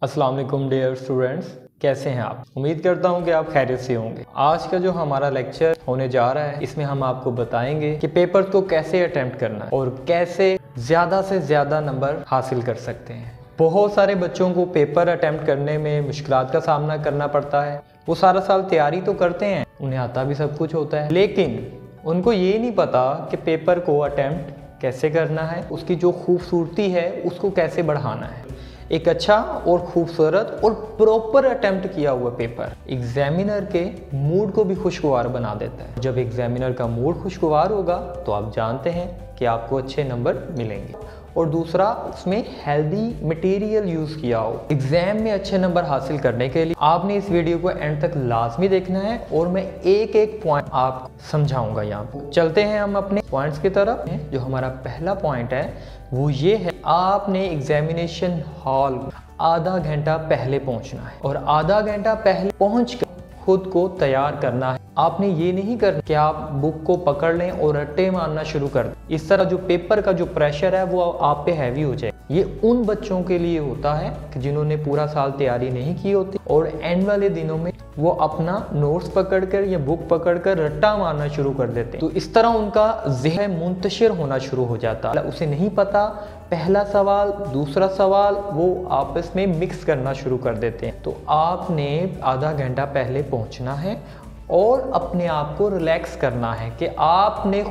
अस्सलाम वालेकुम dear students, कैसे हैं आप। उम्मीद करता हूं कि आप खैरियत से होंगे। आज का जो हमारा लेक्चर होने जा रहा है इसमें हम आपको बताएंगे कि पेपर को कैसे अटेम्प्ट करना है और कैसे ज़्यादा से ज़्यादा नंबर हासिल कर सकते हैं। बहुत सारे बच्चों को पेपर अटेम्प्ट करने में मुश्किलात का सामना करना पड़ता है। वो सारा साल तैयारी तो करते हैं, उन्हें आता भी सब कुछ होता है, लेकिन उनको ये नहीं पता कि पेपर को अटेम्प्ट कैसे करना है, उसकी जो खूबसूरती है उसको कैसे बढ़ाना है। एक अच्छा और खूबसूरत और प्रॉपर अटेम्प्ट किया हुआ पेपर एग्जामिनर के मूड को भी खुशगवार बना देता है। जब एग्जामिनर का मूड खुशगवार होगा तो आप जानते हैं कि आपको अच्छे नंबर मिलेंगे। और दूसरा, उसमें हेल्दी मटेरियल यूज़ किया हो। एग्जाम में अच्छे नंबर हासिल करने के लिए आपने इस वीडियो को एंड तक लाजमी देखना है और मैं एक एक पॉइंट आपको समझाऊंगा। यहाँ पर चलते हैं हम अपने पॉइंट्स की तरफ। जो हमारा पहला पॉइंट है वो ये है, आपने एग्जामिनेशन हॉल आधा घंटा पहले पहुंचना है और आधा घंटा पहले पहुंचकर खुद को तैयार करना है। आपने ये नहीं करना कि आप बुक को पकड़ लें और रट्टे मारना शुरू कर दें। इस तरह जो पेपर का जो प्रेशर है वो आप पे हैवी हो जाए। ये उन बच्चों के लिए होता है कि जिन्होंने पूरा साल तैयारी नहीं की होती और एंड वाले दिनों में वो अपना नोट्स पकड़कर या बुक पकड़कर रट्टा मारना शुरू कर देते हैं। तो इस तरह उनका ज़हन मुंतशिर होना शुरू हो जाता है। उसे नहीं पता पहला सवाल दूसरा सवाल, वो आपस में मिक्स करना शुरू कर देते हैं। तो आपने आधा घंटा पहले पहुंचना है और अपने आप को रिलैक्स करना है कि आपने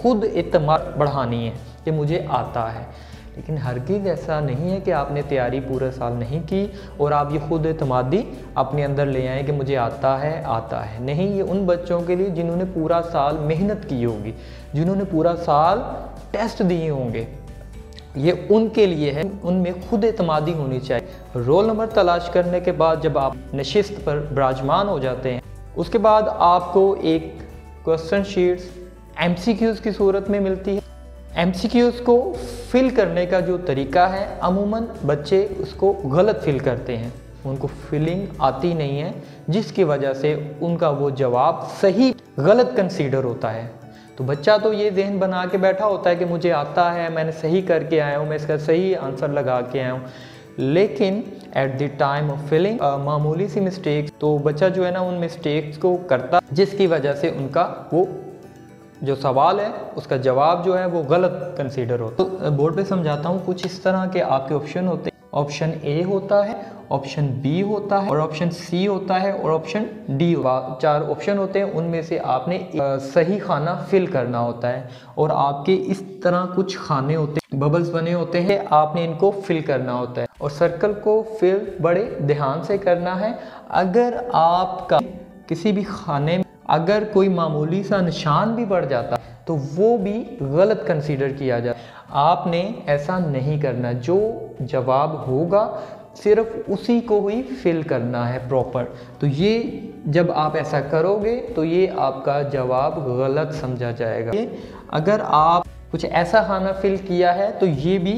खुद एतमाद बढ़ानी है कि मुझे आता है। लेकिन हरगिज़ ऐसा नहीं है कि आपने तैयारी पूरा साल नहीं की और आप ये खुद एतमादी अपने अंदर ले आए कि मुझे आता है। नहीं, ये उन बच्चों के लिए जिन्होंने पूरा साल मेहनत की होगी, जिन्होंने पूरा साल टेस्ट दिए होंगे, ये उनके लिए है। उनमें खुद एतमादी होनी चाहिए। रोल नंबर तलाश करने के बाद जब आप नशिस्त पर विराजमान हो जाते हैं, उसके बाद आपको एक क्वेश्चन शीट्स MCQs की सूरत में मिलती है। MCQs को फिल करने का जो तरीका है, अमूमन बच्चे उसको गलत फिल करते हैं, उनको फिलिंग आती नहीं है, जिसकी वजह से उनका वो जवाब सही गलत कंसीडर होता है। तो बच्चा तो ये ज़हन बना के बैठा होता है कि मुझे आता है, मैंने सही करके आया हूँ, मैं इसका सही आंसर लगा के आया हूँ, लेकिन at the time of filling मामूली सी मिस्टेक्स, तो बच्चा जो है ना उन मिस्टेक्स को करता, जिसकी वजह से उनका वो जो सवाल है उसका जवाब जो है वो गलत कंसीडर होता है। तो बोर्ड पे समझाता हूँ। कुछ इस तरह के आपके ऑप्शन होते हैं। ऑप्शन ए होता है, ऑप्शन बी होता है और ऑप्शन सी होता है और ऑप्शन डी। 4 ऑप्शन होते हैं, उनमें से आपने सही खाना फिल करना होता है और आपके इस तरह कुछ खाने होते हैं, बबल्स बने होते हैं, आपने इनको फिल करना होता है और सर्कल को फिल बड़े ध्यान से करना है। अगर आपका किसी भी खाने में अगर कोई मामूली सा निशान भी पड़ जाता तो वो भी गलत कंसीडर किया जाता। आपने ऐसा नहीं करना, जो जवाब होगा सिर्फ उसी को ही फिल करना है प्रॉपर। तो ये जब आप ऐसा करोगे तो ये आपका जवाब गलत समझा जाएगा। अगर आप कुछ ऐसा खाना फिल किया है तो ये भी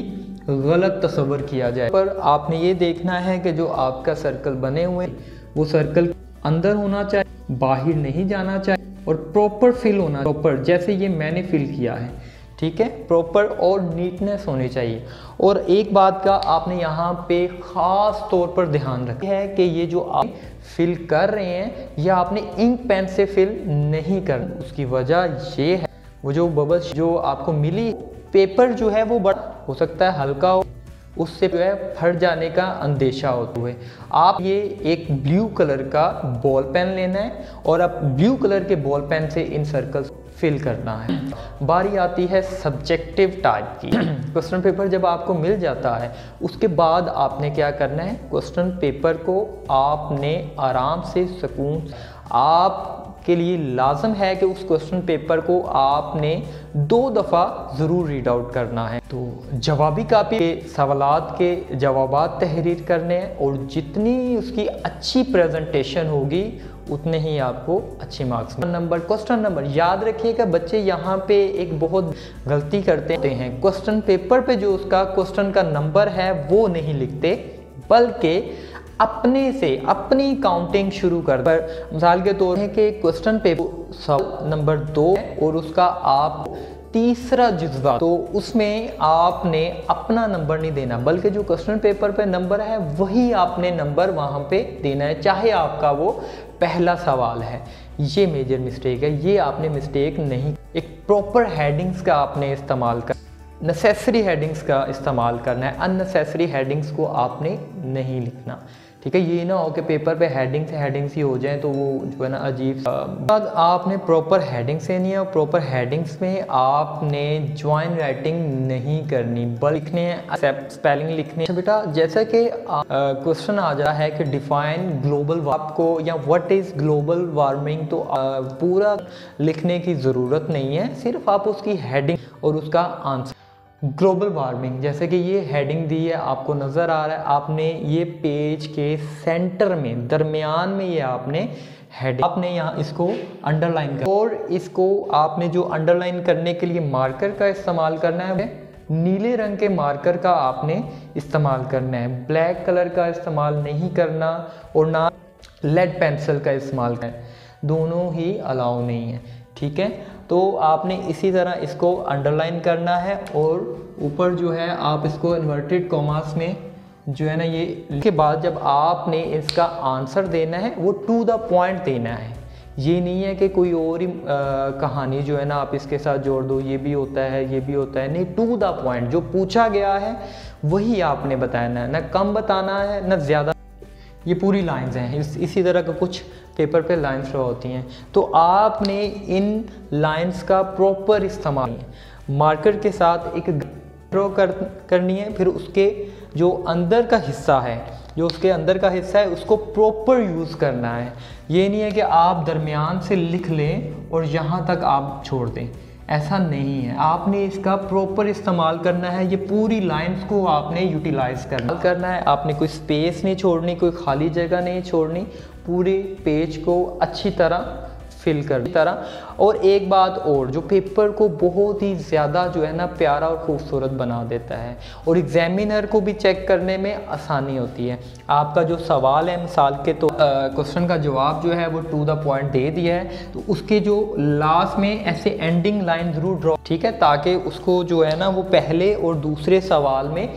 गलत तस्वर किया जाए। पर आपने ये देखना है कि जो आपका सर्कल बने हुए वो सर्कल अंदर होना चाहिए, बाहर नहीं जाना चाहिए और प्रॉपर फिल होना, प्रॉपर जैसे ये मैंने फिल किया है, ठीक है, प्रॉपर और नीटनेस होनी चाहिए। और एक बात का आपने यहाँ पे ख़ास तौर पर ध्यान रखना है कि ये जो आप फिल कर रहे हैं ये आपने इंक पेन से फिल नहीं करना। उसकी वजह ये है वो जो बबल्स जो आपको मिली, पेपर जो है वो बड़ा हो सकता है हल्का हो, उससे जो है फट जाने का अंदेशा होता है। आप ये एक ब्लू कलर का बॉल पेन लेना है और अब ब्लू कलर के बॉल पेन से इन सर्कल्स फिल करना है। बारी आती है सब्जेक्टिव टाइप की। क्वेश्चन पेपर जब आपको मिल जाता है उसके बाद आपने क्या करना है, क्वेश्चन पेपर को आपने आराम से सुकून, आपके लिए लाजम है कि उस क्वेश्चन पेपर को आपने 2 दफ़ा ज़रूर रीड आउट करना है। तो जवाबी कापी के सवालात के जवाबात तहरीर करने हैं और जितनी उसकी अच्छी प्रेजेंटेशन होगी उतने ही आपको अच्छे मार्क्स नंबर। क्वेश्चन नंबर याद रखिएगा, बच्चे यहाँ पे एक बहुत गलती करते हैं। क्वेश्चन पेपर पे जो उसका क्वेश्चन का नंबर है वो नहीं लिखते, बल्कि अपने से अपनी काउंटिंग शुरू कर। पर मिसाल के तौर है कि क्वेश्चन पेपर सवाल नंबर 2 है और उसका आप तीसरा जुज़वा, तो उसमें आपने अपना नंबर नहीं देना, बल्कि जो क्वेश्चन पेपर पे नंबर है वही आपने नंबर वहाँ पे देना है, चाहे आपका वो पहला सवाल है। ये मेजर मिस्टेक है, ये आपने मिस्टेक नहीं। एक प्रॉपर हेडिंग्स का आपने इस्तेमाल कर, नेसेसरी हेडिंग्स का इस्तेमाल करना है, अननेसेसरी हेडिंग्स को आपने नहीं लिखना, ठीक है। ये ना हो कि पेपर पे हेडिंग्स ही हो जाएं तो वो जो है ना अजीब। बाद आपने प्रॉपर हेडिंग्स लेनी है और प्रॉपर हेडिंग्स में आपने ज्वाइन राइटिंग नहीं करनी, बल्कि लिखने हैं स्पेलिंग लिखने। बेटा जैसा कि क्वेश्चन आ जा है कि डिफाइन ग्लोबल, आपको या व्हाट इज़ ग्लोबल वार्मिंग, तो पूरा लिखने की ज़रूरत नहीं है, सिर्फ आप उसकी हेडिंग और उसका आंसर। ग्लोबल वार्मिंग, जैसे कि ये हेडिंग दी है, आपको नज़र आ रहा है, आपने ये पेज के सेंटर में दरमियान में ये आपने हेडिंग, आपने यहाँ इसको अंडरलाइन कर, और इसको आपने जो अंडरलाइन करने के लिए मार्कर का इस्तेमाल करना है, नीले रंग के मार्कर का आपने इस्तेमाल करना है, ब्लैक कलर का इस्तेमाल नहीं करना, और ना लेड पेंसिल का इस्तेमाल करना है, दोनों ही अलाउ नहीं है, ठीक है। तो आपने इसी तरह इसको अंडरलाइन करना है, और ऊपर जो है आप इसको इन्वर्टेड कॉमास में जो है ना ये के बाद जब आपने इसका आंसर देना है वो टू द पॉइंट देना है। ये नहीं है कि कोई और ही कहानी जो है ना आप इसके साथ जोड़ दो, ये भी होता है ये भी होता है, नहीं, टू द पॉइंट जो पूछा गया है वही आपने बताना है, ना कम बताना है ना ज़्यादा। ये पूरी लाइंस हैं, इसी तरह का कुछ पेपर पे लाइंस ड्रॉ होती हैं, तो आपने इन लाइंस का प्रॉपर इस्तेमाल मार्कर के साथ एक ड्रॉ करनी है, फिर उसके जो अंदर का हिस्सा है, जो उसके अंदर का हिस्सा है उसको प्रॉपर यूज़ करना है। ये नहीं है कि आप दरमियान से लिख लें और यहाँ तक आप छोड़ दें, ऐसा नहीं है, आपने इसका प्रॉपर इस्तेमाल करना है। ये पूरी लाइंस को आपने यूटिलाइज करना है, आपने कोई स्पेस नहीं छोड़नी, कोई खाली जगह नहीं छोड़नी, पूरे पेज को अच्छी तरह फिल कर तरह। और एक बात और जो पेपर को बहुत ही ज़्यादा जो है ना प्यारा और खूबसूरत बना देता है, और एग्जामिनर को भी चेक करने में आसानी होती है। आपका जो सवाल है मिसाल के तो क्वेश्चन का जवाब जो है वो टू द पॉइंट दे दिया है, तो उसके जो लास्ट में ऐसे एंडिंग लाइन ज़रूर ड्रॉ, ठीक है, ताकि उसको जो है ना वो पहले और दूसरे सवाल में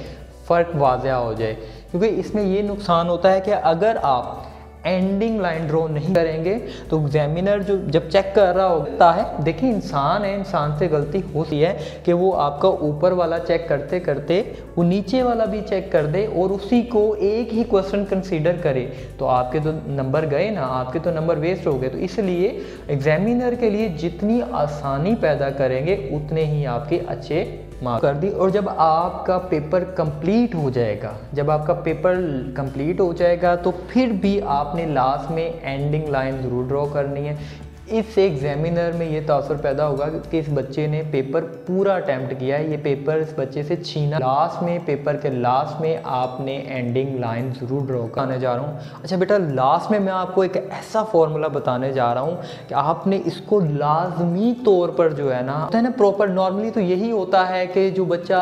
फ़र्क वाज़ह हो जाए। क्योंकि इसमें ये नुकसान होता है कि अगर आप एंडिंग लाइन ड्रॉ नहीं करेंगे तो एग्जामिनर जो जब चेक कर रहा होता है, देखिए इंसान है, इंसान से गलती होती है कि वो आपका ऊपर वाला चेक करते करते वो नीचे वाला भी चेक कर दे और उसी को एक ही क्वेश्चन कंसीडर करे, तो आपके तो नंबर गए ना, आपके तो नंबर वेस्ट हो गए। तो इसलिए एग्जामिनर के लिए जितनी आसानी पैदा करेंगे उतने ही आपके अच्छे मार्क कर दी। और जब आपका पेपर कंप्लीट हो जाएगा, जब आपका पेपर कंप्लीट हो जाएगा तो फिर भी आपने लास्ट में एंडिंग लाइन ज़रूर ड्रॉ करनी है। इससे एग्जामिनर में ये तासुर पैदा होगा कि इस बच्चे ने पेपर पूरा अटैम्प्ट किया है, ये पेपर इस बच्चे से छीना। लास्ट में पेपर के लास्ट में आपने एंडिंग लाइन ज़रूर ड्रॉ करने जा रहा हूँ। अच्छा बेटा, लास्ट में मैं आपको एक ऐसा फॉर्मूला बताने जा रहा हूँ कि आपने इसको लाजमी तौर पर जो है ना प्रॉपर, नॉर्मली तो यही होता है कि जो बच्चा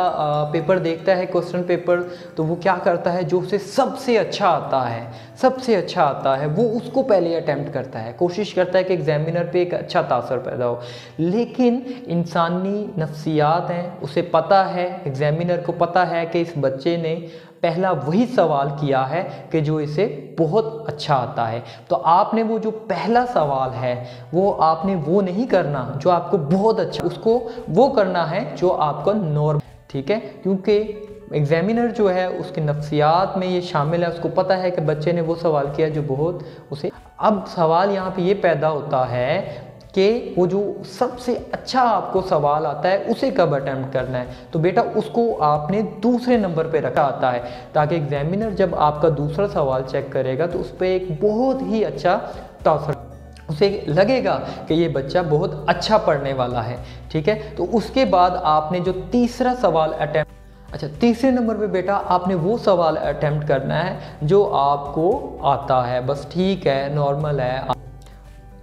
पेपर देखता है क्वेश्चन पेपर, तो वो क्या करता है, जो उसे सबसे अच्छा आता है, सबसे अच्छा आता है वो उसको पहले अटैम्प्ट करता है, कोशिश करता है कि एग्जामिनर पे एक अच्छा तासर पैदा हो। लेकिन इंसानी नफ्सियात हैं, उसे पता है, एग्जामिनर को पता है कि इस बच्चे ने पहला वही सवाल किया है कि जो इसे बहुत अच्छा आता है। तो आपने वो जो पहला सवाल है वो आपने वो नहीं करना जो आपको बहुत अच्छा, उसको वो करना है जो आपको नॉर्मल, ठीक है। क्योंकि एग्जामिनर जो है उसकी नफ्सियात में ये शामिल है, उसको पता है कि बच्चे ने वो सवाल किया जो बहुत उसे। अब सवाल यहाँ पे ये पैदा होता है कि वो जो सबसे अच्छा आपको सवाल आता है उसे कब अटेम्प्ट करना है। तो बेटा उसको आपने दूसरे नंबर पे रखा आता है, ताकि एग्जामिनर जब आपका दूसरा सवाल चेक करेगा तो उस पर एक बहुत ही अच्छा तासर, उसे लगेगा कि ये बच्चा बहुत अच्छा पढ़ने वाला है, ठीक है। तो उसके बाद आपने जो तीसरा सवाल अटेम्प्ट, अच्छा तीसरे नंबर पे बेटा आपने वो सवाल अटेम्प्ट करना है जो आपको आता है, बस ठीक है, नॉर्मल है।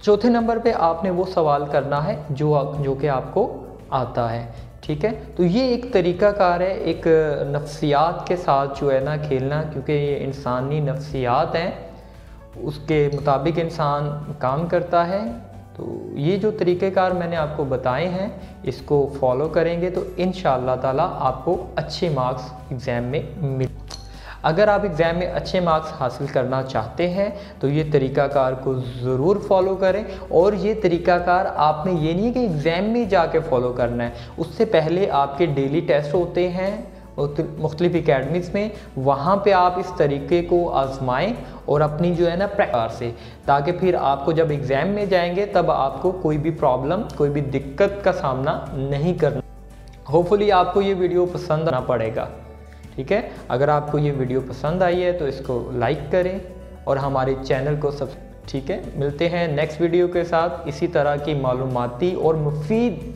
चौथे नंबर पे आपने वो सवाल करना है जो कि आपको आता है, ठीक है। तो ये एक तरीक़ाकार है, एक नफ्सियात के साथ जो है ना खेलना, क्योंकि ये इंसानी नफ्सियात हैं, उसके मुताबिक इंसान काम करता है। तो ये जो तरीक़ेकार मैंने आपको बताए हैं, इसको फॉलो करेंगे तो इंशाअल्लाह ताला आपको अच्छे मार्क्स एग्ज़ाम में मिल। अगर आप एग्ज़ाम में अच्छे मार्क्स हासिल करना चाहते हैं तो ये तरीक़ाकार को ज़रूर फॉलो करें। और ये तरीक़ाकार आपने ये नहीं है कि एग्ज़ाम में जाके फ़ॉलो करना है, उससे पहले आपके डेली टेस्ट होते हैं मुख्तलिफ़ एकेडमीज़ में, वहाँ पे आप इस तरीके को आज़माएं और अपनी जो है ना प्रैक्टिस से, ताकि फिर आपको जब एग्ज़ाम में जाएंगे तब आपको कोई भी प्रॉब्लम, कोई भी दिक्कत का सामना नहीं करना। होपफुली आपको ये वीडियो पसंद आना पड़ेगा, ठीक है। अगर आपको ये वीडियो पसंद आई है तो इसको लाइक करें और हमारे चैनल को ठीक है। मिलते हैं नेक्स्ट वीडियो के साथ इसी तरह की मालूमाती और मुफीद